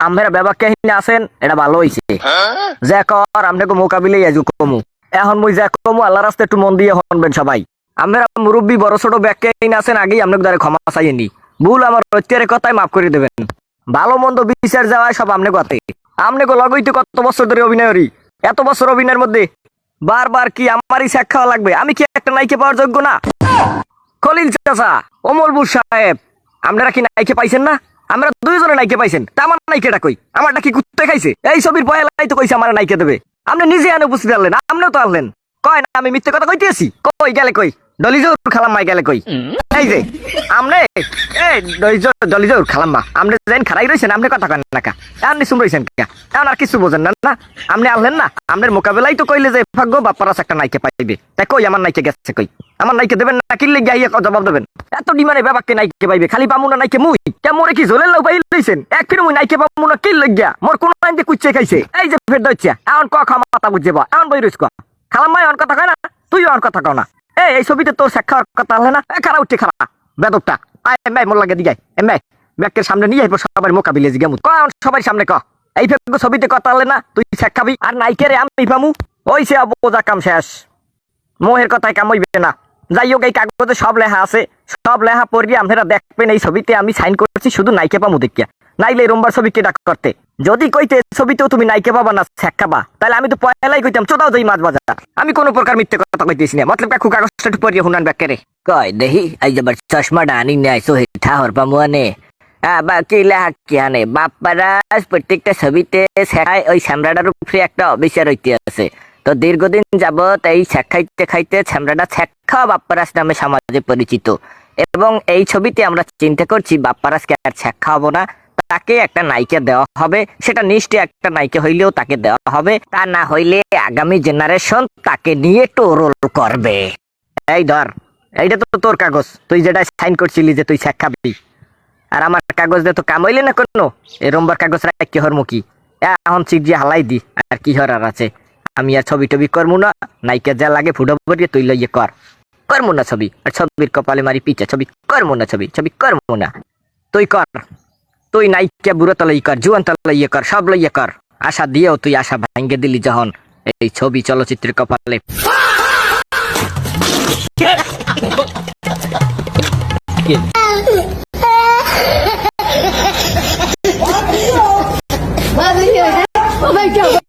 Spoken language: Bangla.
আমরা ব্যাপারকে হিনে আছেন এটা ভালো হইছে যে কর আপনাকে মোকাবিলে আজু কমু এখন মুই যা কমু আল্লাহ রাস্তায় একটু মন দিয়ে শুনবেন সবাই। আমরা মুরব্বী বড় ছোট ব্যাগকে হিনে আছেন আগেই আপনাকে দ্বারা ক্ষমা চাইনি, ভুল আমার প্রত্যেকের কথাই মাফ করে দেবেন। ভালো মন্দ বিচার যাওয়ায় সব আপনি কথা আপনাকে লগইতে কত বছর ধরে অভিনয় করি, এত বছর অভিনয়ের মধ্যে বারবার কি আমারই শেখ খাওয়া লাগবে? আমি কি একটা নাইকে পাওয়ার যোগ্য না? খলিল চাচা, অমলবুর সাহেব, আপনারা কি নাইকে পাইছেন না? আমরা দুইজনে নাইকে পাইছেন, তা আমার নাইকেটা কই? আমারটা কি কুত্তে খাইছে? এই ছবির পয়লাই তো কইছে আমার নাইকে দেবে, আপনি নিজে আনে উপস্থিত আনলেন, আপনিও তো আনলেন। কয় না আমি মিথ্যে কথা কইতেছি? কই গেলে কই? ডলিজোর খালাম্মাই গেলে কই? এই যে আমনে ডলিজোর খালাম্মা আপনি যেন খারাই রয়েছেন, আপনি কথা কেন না কা আপনি শুন রয়েছেন কে? এখন আর কিছু বোঝেন না না? আপনি আনলেন না, আপনার মোকাবেলাই তো কইলে যে ভাগ্য বাপ্পারাস একটা নাইকে পাইবে, তাই কই আমার নাইকে গেছে কই? আমার নাইকে দেবেন না কিনলে গিয়ে জবাব দেবেন? এত ডিমান্ডে ব্যাপারকে নাইকে পাইবে, খালি পামু না নাইকে মুই কে মোরে কি ঝোলের লাউ পাই লইছেন? এক ফির মুই নাইকে পামু না কি লাগিয়া মোর কোন লাইন দিয়ে কুচ্ছে খাইছে? এই যে ফের দইছে এখন ক মাথা বুঝে বা এখন বই রইছ ক খালাম্মাই অন কথা কয় না, তুই অন কথা কও না। এই ছবিতে তোর শেখার কথা হলে না, খারাপ উঠে খারাপ বেদকটা এমআই মোর লাগে দিগাই এমআই ব্যাগের সামনে নিয়ে আইব সবার মোকাবিলে জিগামু সবাই সামনে ক এই ফেক ছবিতে কথা হলে না তুই শেখ খাবি আর নাইকে রে আমি পামু ওইছে বোঝা কাম শেষ, মোহের কথায় কাম হইবে না। যাই হোক এই কাগজে সব লেখা আছে, সব লেখা পড়ি আপনারা দেখবেন এই ছবিতে আমি সাইন করছি শুধু নাইকে পামু দেখিয়া, নাইলে রোমবার ছবি কেডা করতে। যদি কইতে ছবিতেও তুমি নাইকে পাবা না শেখ খাবা, তাহলে আমি তো পয়লাই কইতাম চোদাও যাই মাছ বাজার। আমি কোনো প্রকার মিথ্যে কথা কইতেছি না, মতলব কাকু কাগজটা একটু পড়িয়ে শুনান ব্যাগ রে। কয় দেহি এই যে চশমাটা আনি নাই সোহে ঠাহর পামুয়ানে বাকি লেখা কি আনে বাপ্পারাজ প্রত্যেকটা ছবিতে ওই শ্যামরাডার উপরে একটা অবিচার হইতে আছে। তো দীর্ঘদিন যাবৎ এই শেখ খাইতে খাইতে শ্যামরাডা শেখা বাপ্পারাজ নামে সমাজে পরিচিত, এবং এই ছবিতে আমরা চিন্তা করছি বাপ্পারাজকে আর শেখ খাওয়াবো না, তাকে একটা নায়িকা দেওয়া হবে, সেটা নিশ্চয়ই একটা নায়িকা হইলেও তাকে দেওয়া হবে, তা না হইলে আগামী জেনারেশন তাকে নিয়ে টোরোল করবে। এই ধর এইটা তো তোর কাগজ, তুই যেটা সাইন করছিলি যে তুই শেখ খাবি, আর আমার কাগজ দিয়ে তো কাম হইলে না কোনো, এই রোমবার কাগজ রাখি হর মুখী এখন চিক দিয়ে হালাই দি আর কি হর আর আছে। আমি আর ছবি টবি করবো না, নায়িকা যা লাগে ফুটো ভরিয়ে তুই লইয়ে করবো না ছবি, আর ছবির কপালে মারি পিছে ছবি করবো না, ছবি করবো না। তুই কর, তুই নাইকা বুড়ো তলা ই কর, জুয়ান তলা ইয়ে কর, সব লইয়ে কর। আশা দিয়েও তুই আশা ভাঙ্গে দিলি যখন এই ছবি চলচ্চিত্রের কপালে।